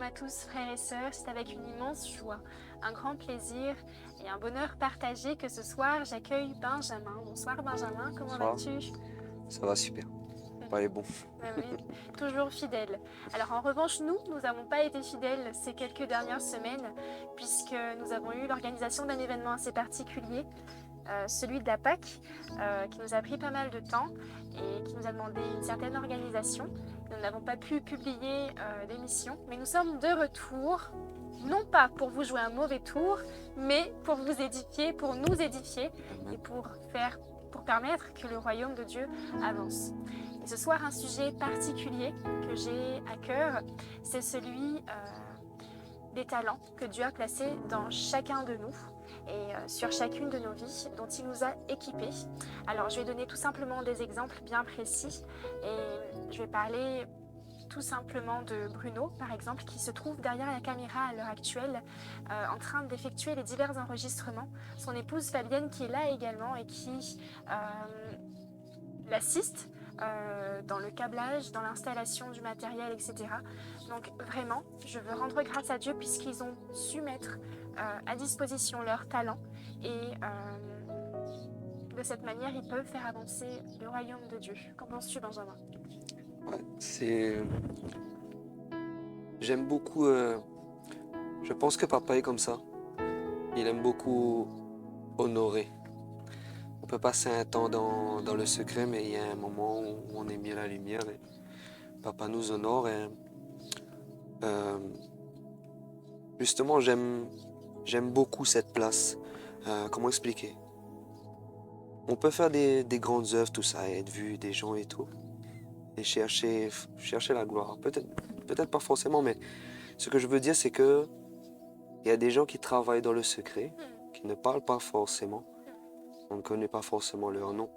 à tous frères et sœurs, c'est avec une immense joie, un grand plaisir et un bonheur partagé que ce soir j'accueille Benjamin. Bonsoir Benjamin, comment Bonsoir. vas-tu? Ça va super. Pas les bons. Oui, toujours fidèle. Alors en revanche, nous n'avons pas été fidèles ces quelques dernières semaines puisque nous avons eu l'organisation d'un événement assez particulier, celui de la Pâque, qui nous a pris pas mal de temps et qui nous a demandé une certaine organisation. Nous n'avons pas pu publier d'émission, mais nous sommes de retour, non pas pour vous jouer un mauvais tour, mais pour vous édifier, pour nous édifier et pour permettre que le royaume de Dieu avance. Et ce soir, un sujet particulier que j'ai à cœur, c'est celui des talents que Dieu a placés dans chacun de nous et sur chacune de nos vies dont il nous a équipés. Alors je vais donner tout simplement des exemples bien précis et je vais parler tout simplement de Bruno, par exemple, qui se trouve derrière la caméra à l'heure actuelle en train d'effectuer les divers enregistrements. Son épouse Fabienne qui est là également et qui l'assiste dans le câblage, dans l'installation du matériel, etc. Donc vraiment, je veux rendre grâce à Dieu puisqu'ils ont su mettre à disposition leurs talents et de cette manière, ils peuvent faire avancer le royaume de Dieu. Qu'en penses-tu, Benjamin? Ouais, j'aime beaucoup. Je pense que papa est comme ça. Il aime beaucoup honorer. On peut passer un temps dans le secret, mais il y a un moment où on est mis à la lumière et papa nous honore. Et, euh, justement, j'aime beaucoup cette place. Comment expliquer? On peut faire des grandes œuvres, tout ça, et être vu des gens et tout, et chercher la gloire. Peut-être pas forcément, mais ce que je veux dire, c'est que il y a des gens qui travaillent dans le secret, qui ne parlent pas forcément. On ne connaît pas forcément leur nom,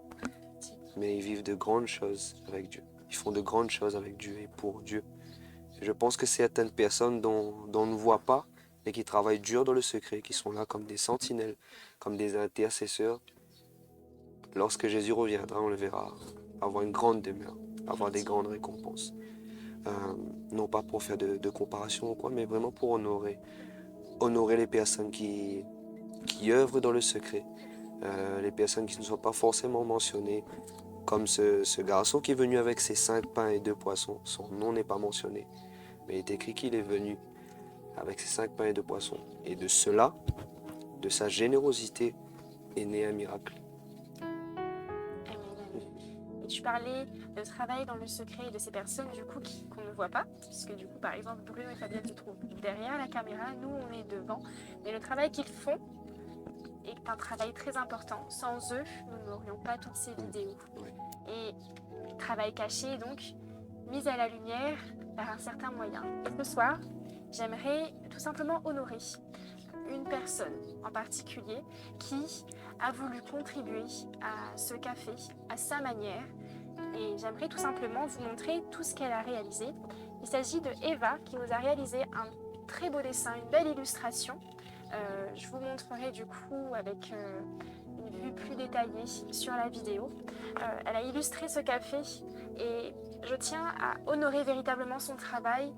mais ils vivent de grandes choses avec Dieu. Ils font de grandes choses avec Dieu et pour Dieu. Et je pense que certaines personnes dont on ne voit pas, mais qui travaillent dur dans le secret, qui sont là comme des sentinelles, comme des intercesseurs, lorsque Jésus reviendra, on le verra avoir une grande demeure, avoir des grandes récompenses. Non pas pour faire de comparaison ou quoi, mais vraiment pour honorer les personnes qui œuvrent dans le secret, les personnes qui ne sont pas forcément mentionnées, comme ce garçon qui est venu avec ses 5 pains et 2 poissons. Son nom n'est pas mentionné, mais il est écrit qu'il est venu avec ses 5 pains et 2 poissons. Et de cela, de sa générosité, est né un miracle. Et tu parlais de travail dans le secret de ces personnes du coup qu'on ne voit pas, puisque du coup par exemple Bruno et Fabienne se trouvent derrière la caméra, nous on est devant, mais le travail qu'ils font est un travail très important. Sans eux, nous n'aurions pas toutes ces vidéos. Et travail caché donc, mis à la lumière par un certain moyen. Et ce soir, j'aimerais tout simplement honorer une personne en particulier qui a voulu contribuer à ce café à sa manière et j'aimerais tout simplement vous montrer tout ce qu'elle a réalisé. Il s'agit de Eva qui nous a réalisé un très beau dessin, une belle illustration. Je vous montrerai du coup avec une vue plus détaillée sur la vidéo. Elle a illustré ce café et je tiens à honorer véritablement son travail.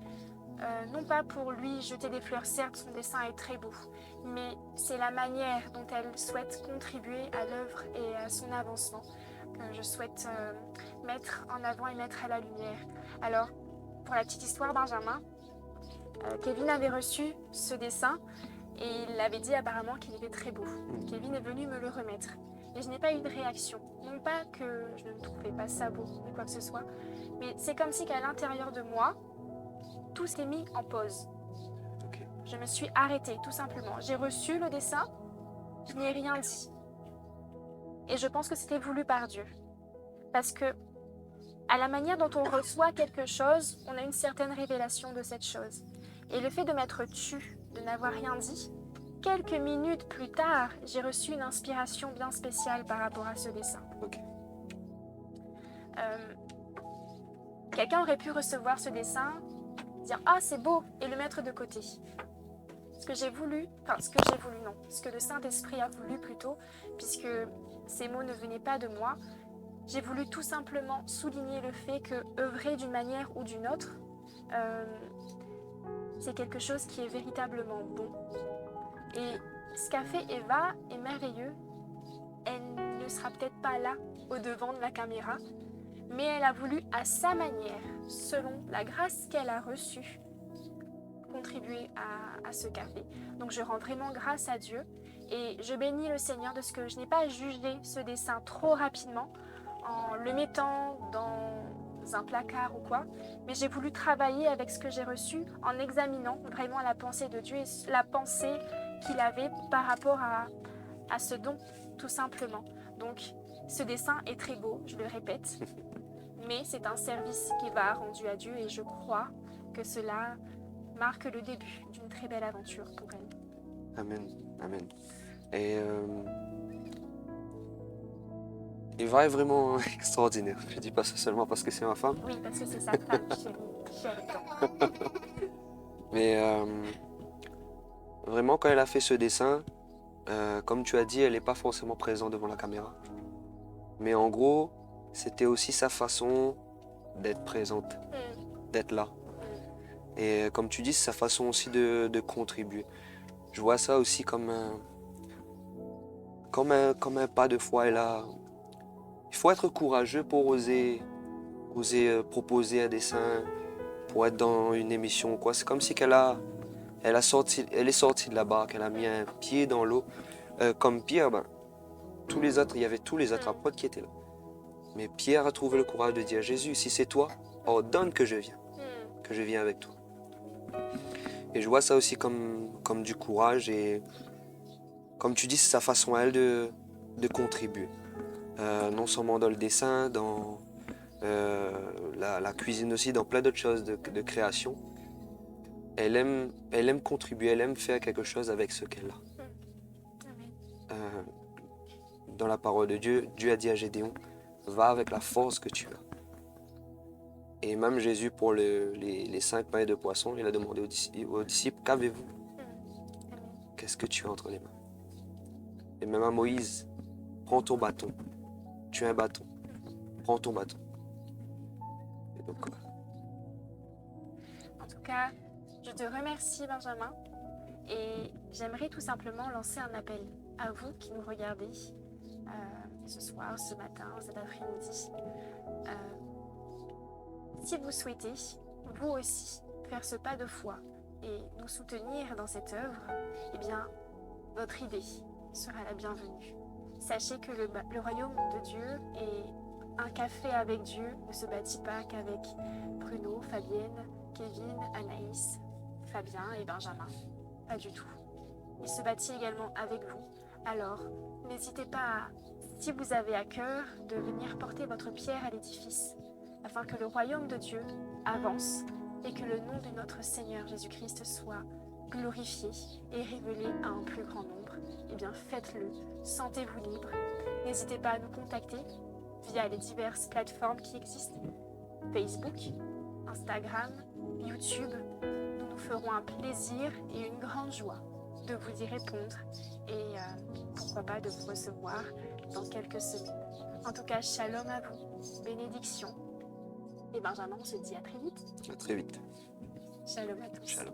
Non pas pour lui jeter des fleurs, certes son dessin est très beau, mais c'est la manière dont elle souhaite contribuer à l'œuvre et à son avancement que je souhaite mettre en avant et mettre à la lumière. Alors, pour la petite histoire, Benjamin, Kevin avait reçu ce dessin et il avait dit apparemment qu'il était très beau. Kevin est venu me le remettre. Et je n'ai pas eu de réaction. Non pas que je ne trouvais pas ça beau ou quoi que ce soit, mais c'est comme si qu'à l'intérieur de moi, tout s'est mis en pause. Okay. Je me suis arrêtée, tout simplement. J'ai reçu le dessin, je n'ai rien dit. Et je pense que c'était voulu par Dieu. Parce que, à la manière dont on reçoit quelque chose, on a une certaine révélation de cette chose. Et le fait de m'être tue, de n'avoir rien dit, quelques minutes plus tard, j'ai reçu une inspiration bien spéciale par rapport à ce dessin. Okay. Quelqu'un aurait pu recevoir ce dessin, dire « Ah, c'est beau !» et le mettre de côté. Ce que j'ai voulu non, ce que le Saint-Esprit a voulu plutôt, puisque ces mots ne venaient pas de moi, j'ai voulu tout simplement souligner le fait que œuvrer d'une manière ou d'une autre, c'est quelque chose qui est véritablement bon. Et ce qu'a fait Eva est merveilleux. Elle ne sera peut-être pas là, au devant de la caméra, mais elle a voulu, à sa manière, selon la grâce qu'elle a reçue, contribuer à ce café. Donc je rends vraiment grâce à Dieu et je bénis le Seigneur de ce que je n'ai pas jugé ce dessin trop rapidement en le mettant dans un placard ou quoi, mais j'ai voulu travailler avec ce que j'ai reçu en examinant vraiment la pensée de Dieu et la pensée qu'il avait par rapport à ce don, tout simplement. Donc ce dessin est très beau, je le répète, mais c'est un service qu'Eva a rendu à Dieu et je crois que cela marque le début d'une très belle aventure pour elle. Amen. Amen. Et Eva est vraiment extraordinaire. Je dis pas ça seulement parce que c'est ma femme. Oui, parce que c'est sa femme, chérie. J'adore. Mais vraiment, quand elle a fait ce dessin, comme tu as dit, elle n'est pas forcément présente devant la caméra. Mais en gros, c'était aussi sa façon d'être présente, d'être là. Et comme tu dis, c'est sa façon aussi de contribuer. Je vois ça aussi comme un pas de foi. Il faut être courageux pour oser proposer un dessin, pour être dans une émission, quoi. C'est comme si elle est sortie de la barque, elle a mis un pied dans l'eau. Comme Pierre, il y avait tous les autres apôtres qui étaient là. Mais Pierre a trouvé le courage de dire, Jésus, si c'est toi, ordonne que je viens avec toi. Et je vois ça aussi comme du courage et comme tu dis, c'est sa façon à elle de contribuer. Non seulement dans le dessin, dans la cuisine aussi, dans plein d'autres choses de création. Elle aime contribuer, elle aime faire quelque chose avec ce qu'elle a. Dans la parole de Dieu, Dieu a dit à Gédéon, va avec la force que tu as. Et même Jésus, pour les 5 pains et 2 poissons, il a demandé aux disciples, qu'avez-vous? Qu'est-ce que tu as entre les mains? Et même à Moïse, prends ton bâton. Tu as un bâton. Prends ton bâton. Et donc, En tout cas, je te remercie Benjamin et j'aimerais tout simplement lancer un appel à vous qui nous regardez ce soir, ce matin, cet après-midi. Si vous souhaitez, vous aussi, faire ce pas de foi et nous soutenir dans cette œuvre, eh bien, votre idée sera la bienvenue. Sachez que le royaume de Dieu et un café avec Dieu ne se bâtit pas qu'avec Bruno, Fabienne, Kevin, Anaïs, Fabien et Benjamin. Pas du tout. Il se bâtit également avec vous. Alors, n'hésitez pas, si vous avez à cœur, de venir porter votre pierre à l'édifice, afin que le royaume de Dieu avance et que le nom de notre Seigneur Jésus-Christ soit glorifié et révélé à un plus grand nombre. Eh bien, faites-le, sentez-vous libre. N'hésitez pas à nous contacter via les diverses plateformes qui existent, Facebook, Instagram, YouTube. Nous nous ferons un plaisir et une grande joie de vous y répondre et pourquoi pas de vous recevoir dans quelques semaines. En tout cas, shalom à vous, bénédiction. Et Benjamin, on se dit à très vite. à très vite. Shalom à tous. Shalom.